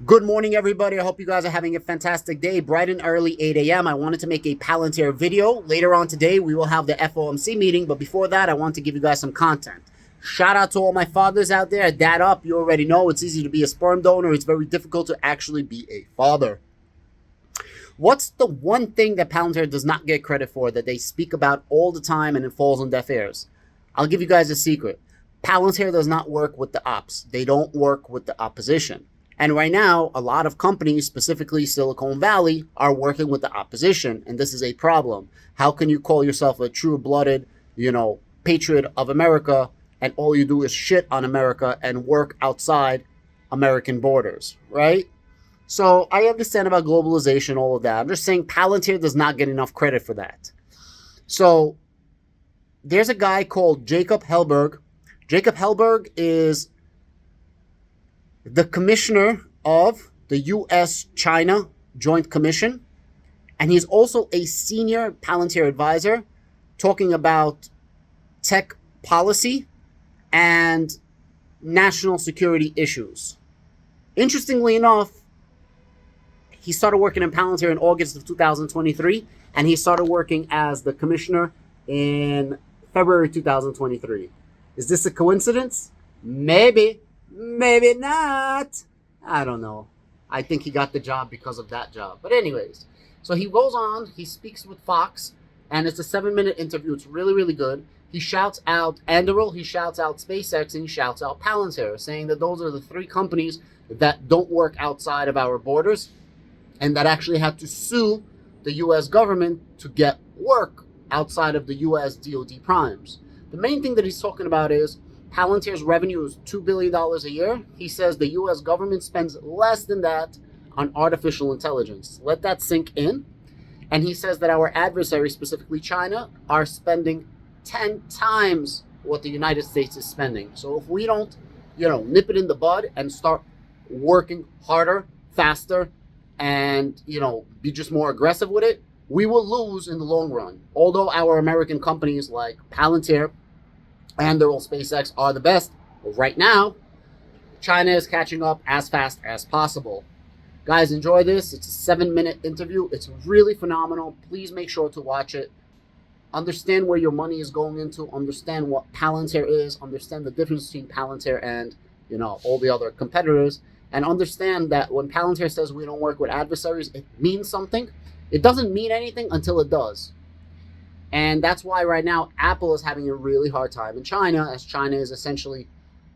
Good morning, everybody. I hope you guys are having a fantastic day. Bright and early, 8 a.m. I wanted to make a Palantir video. Later on today, we will have the FOMC meeting. But before that, I want to give you guys some content. Shout out to all my fathers out there. Dad up. You already know it's easy to be a sperm donor. It's very difficult to actually be a father. What's the one thing that Palantir does not get credit for that they speak about all the time and it falls on deaf ears? I'll give you guys a secret. Palantir does not work with the ops. They don't work with the opposition. And right now, a lot of companies, specifically Silicon Valley, are working with the opposition. And this is a problem. How can you call yourself a true-blooded, patriot of America, and all you do is shit on America and work outside American borders, right? So I understand about globalization, all of that. I'm just saying Palantir does not get enough credit for that. So there's a guy called Jacob Hellberg. Jacob Hellberg is the commissioner of the U.S.-China Joint Commission, and he's also a senior Palantir advisor talking about tech policy and national security issues. Interestingly enough, he started working in Palantir in August of 2023, and he started working as the commissioner in February 2023. Is this a coincidence? Maybe. Maybe not. I don't know. I think he got the job because of that job. But anyways, so he goes on, he speaks with Fox, and it's a 7-minute interview. It's really, really good. He shouts out Anduril, he shouts out SpaceX, and he shouts out Palantir, saying that those are the three companies that don't work outside of our borders and that actually had to sue the U.S. government to get work outside of the U.S. DoD primes. The main thing that he's talking about is Palantir's revenue is $2 billion a year. He says the U.S. government spends less than that on artificial intelligence. Let that sink in. And he says that our adversaries, specifically China, are spending 10 times what the United States is spending. So if we don't, nip it in the bud and start working harder, faster, and, be just more aggressive with it, we will lose in the long run. Although our American companies like Palantir and their old SpaceX are the best, right now, China is catching up as fast as possible. Guys, enjoy this. It's a 7-minute interview. It's really phenomenal. Please make sure to watch it. Understand where your money is going into. Understand what Palantir is. Understand the difference between Palantir and, all the other competitors. And understand that when Palantir says we don't work with adversaries, it means something. It doesn't mean anything until it does. And that's why right now Apple is having a really hard time in China, as China is essentially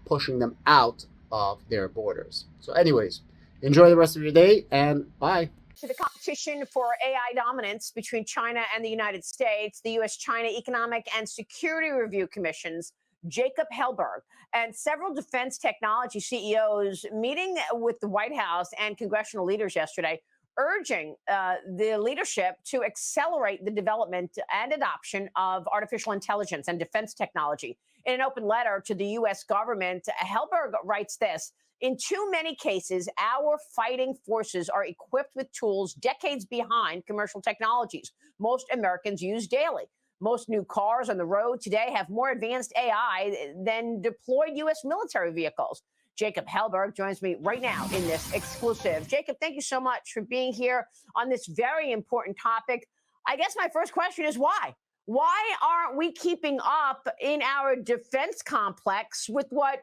pushing them out of their borders. So anyways, enjoy the rest of your day and bye. To the competition for AI dominance between China and the United States, the U.S.-China Economic and Security Review Commission's Jacob Hellberg and several defense technology CEOs meeting with the White House and congressional leaders yesterday, urging the leadership to accelerate the development and adoption of artificial intelligence and defense technology. In an open letter to the U.S. government, Hellberg writes this: in too many cases, our fighting forces are equipped with tools decades behind commercial technologies most Americans use daily. Most new cars on the road today have more advanced AI than deployed U.S. military vehicles. Jacob Hellberg joins me right now in this exclusive. Jacob, thank you so much for being here on this very important topic. I guess my first question is why? Why aren't we keeping up in our defense complex with what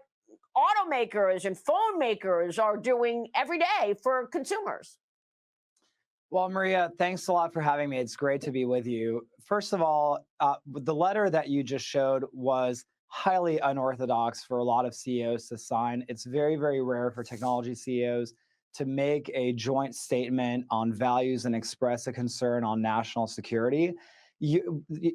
automakers and phone makers are doing every day for consumers? Well, Maria, thanks a lot for having me. It's great to be with you. First of all, the letter that you just showed was highly unorthodox for a lot of CEOs to sign. It's very, very rare for technology CEOs to make a joint statement on values and express a concern on national security.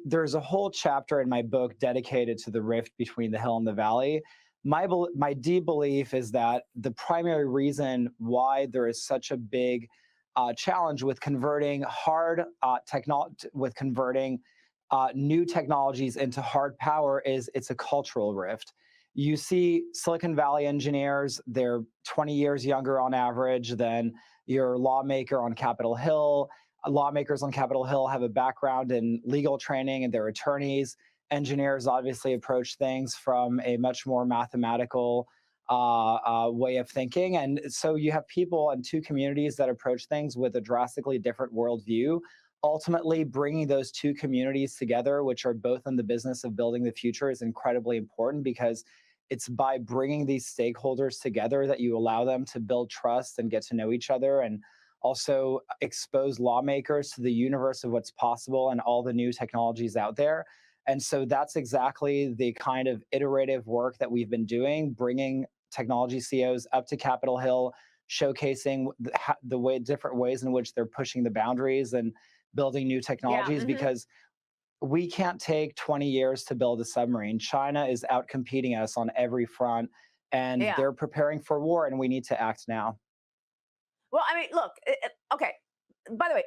There's a whole chapter in my book dedicated to the rift between the hill and the valley. My deep belief is that the primary reason why there is such a big challenge with converting new technologies into hard power is it's a cultural rift. You see Silicon Valley engineers, they're 20 years younger on average than your lawmaker on Capitol Hill. Lawmakers on Capitol Hill have a background in legal training and they're attorneys. Engineers obviously approach things from a much more mathematical way of thinking. And so you have people in two communities that approach things with a drastically different worldview. Ultimately, bringing those two communities together, which are both in the business of building the future, is incredibly important, because it's by bringing these stakeholders together that you allow them to build trust and get to know each other, and also expose lawmakers to the universe of what's possible and all the new technologies out there. And so that's exactly the kind of iterative work that we've been doing, bringing technology CEOs up to Capitol Hill, showcasing the way, different ways in which they're pushing the boundaries and building new technologies, because we can't take 20 years to build a submarine. China is out competing us on every front, and they're preparing for war, and we need to act now. Well, I mean, look, okay. By the way,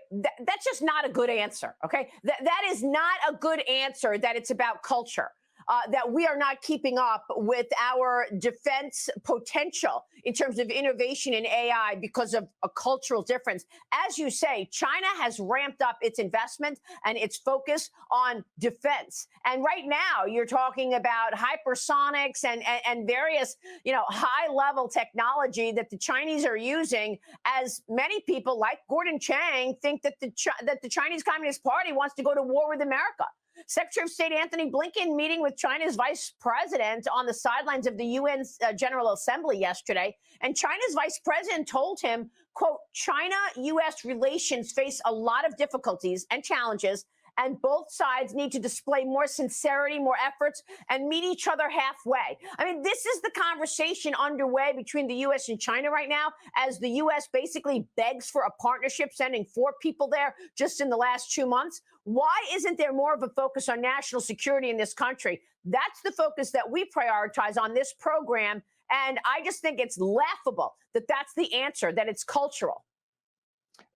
that's just not a good answer, okay? That is not a good answer, that it's about culture. That we are not keeping up with our defense potential in terms of innovation in AI because of a cultural difference. As you say, China has ramped up its investment and its focus on defense. And right now, you're talking about hypersonics and various, high-level technology that the Chinese are using, as many people, like Gordon Chang, think that the Chinese Communist Party wants to go to war with America. Secretary of State Anthony Blinken meeting with China's vice president on the sidelines of the UN General Assembly yesterday. And China's vice president told him, quote, China-U.S. relations face a lot of difficulties and challenges, and both sides need to display more sincerity, more efforts, and meet each other halfway. I mean, this is the conversation underway between the U.S. and China right now, as the U.S. basically begs for a partnership, sending 4 people there just in the last 2 months. Why isn't there more of a focus on national security in this country? That's the focus that we prioritize on this program. And I just think it's laughable that that's the answer, that it's cultural.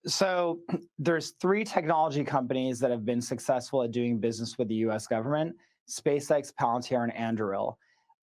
So there's 3 technology companies that have been successful at doing business with the US government: SpaceX, Palantir, and Anduril.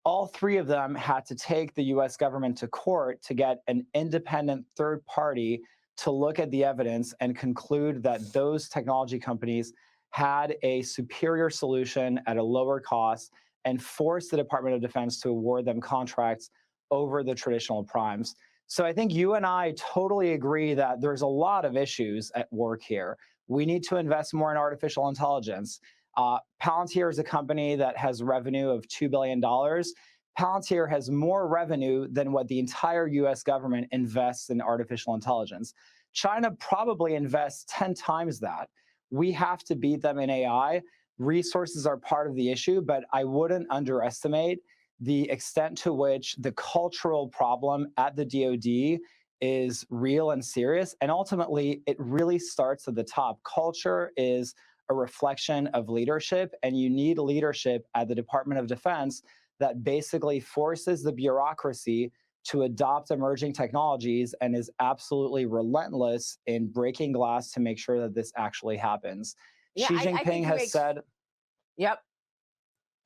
All 3 of them had to take the US government to court to get an independent third party to look at the evidence and conclude that those technology companies had a superior solution at a lower cost, and force the Department of Defense to award them contracts over the traditional primes. So I think you and I totally agree that there's a lot of issues at work here. We need to invest more in artificial intelligence. Palantir is a company that has revenue of $2 billion. Palantir has more revenue than what the entire US government invests in artificial intelligence. China probably invests 10 times that. We have to beat them in AI. Resources are part of the issue, but I wouldn't underestimate the extent to which the cultural problem at the DoD is real and serious. And ultimately, it really starts at the top. Culture is a reflection of leadership, and you need leadership at the Department of Defense that basically forces the bureaucracy to adopt emerging technologies and is absolutely relentless in breaking glass to make sure that this actually happens. Xi Jinping has said...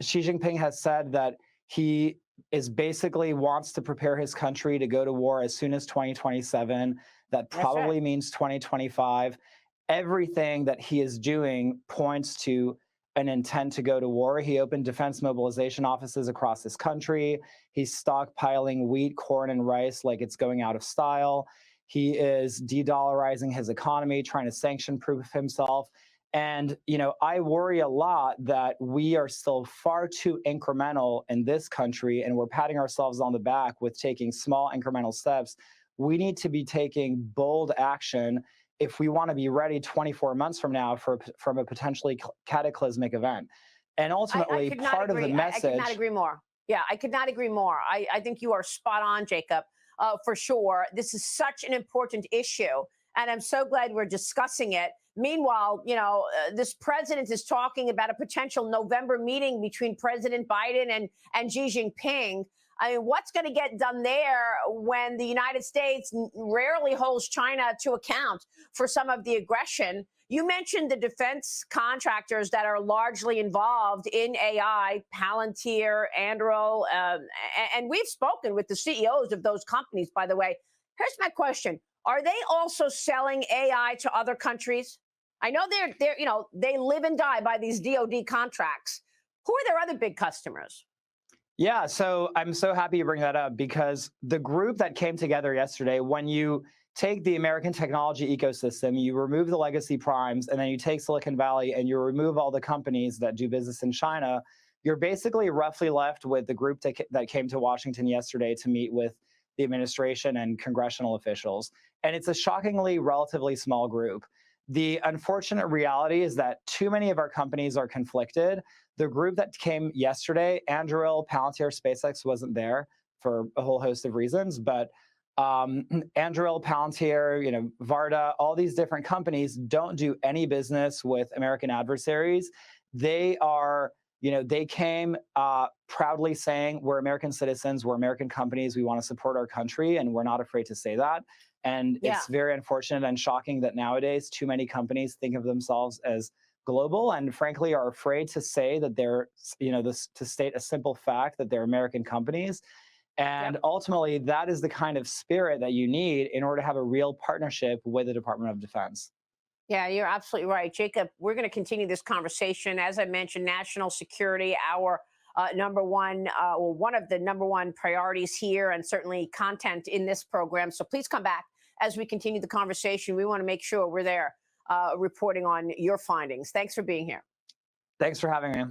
Xi Jinping has said that he is basically wants to prepare his country to go to war as soon as 2027. That probably means 2025. Everything that he is doing points to an intent to go to war. He opened defense mobilization offices across this country. He's stockpiling wheat, corn, and rice like it's going out of style. He is de-dollarizing his economy, trying to sanction-proof himself. And, I worry a lot that we are still far too incremental in this country, and we're patting ourselves on the back with taking small incremental steps. We need to be taking bold action if we want to be ready 24 months from now from a potentially cataclysmic event. And ultimately, part of the message... I could not agree more. Yeah, I could not agree more. I think you are spot on, Jacob, for sure. This is such an important issue, and I'm so glad we're discussing it. Meanwhile, this president is talking about a potential November meeting between President Biden and Xi Jinping. I mean, what's going to get done there when the United States rarely holds China to account for some of the aggression? You mentioned the defense contractors that are largely involved in AI, Palantir, Anduril, and we've spoken with the CEOs of those companies, by the way. Here's my question. Are they also selling AI to other countries? I know they live and die by these DoD contracts. Who are their other big customers? Yeah, so I'm so happy you bring that up because the group that came together yesterday, when you take the American technology ecosystem, you remove the legacy primes, and then you take Silicon Valley and you remove all the companies that do business in China, you're basically roughly left with the group that came to Washington yesterday to meet with the administration and congressional officials. And it's a shockingly relatively small group. The unfortunate reality is that too many of our companies are conflicted. The group that came yesterday, Anduril, Palantir, SpaceX wasn't there for a whole host of reasons, but Anduril, Palantir, Varda, all these different companies don't do any business with American adversaries. They are, they came proudly saying, we're American citizens, we're American companies, we want to support our country, and we're not afraid to say that. And it's very unfortunate and shocking that nowadays too many companies think of themselves as global and frankly are afraid to say that they're, to state a simple fact that they're American companies. And ultimately, that is the kind of spirit that you need in order to have a real partnership with the Department of Defense. Yeah, you're absolutely right. Jacob, we're going to continue this conversation. As I mentioned, national security, our number one, one of the number one priorities here, and certainly content in this program. So please come back as we continue the conversation. We want to make sure we're there reporting on your findings. Thanks for being here. Thanks for having me.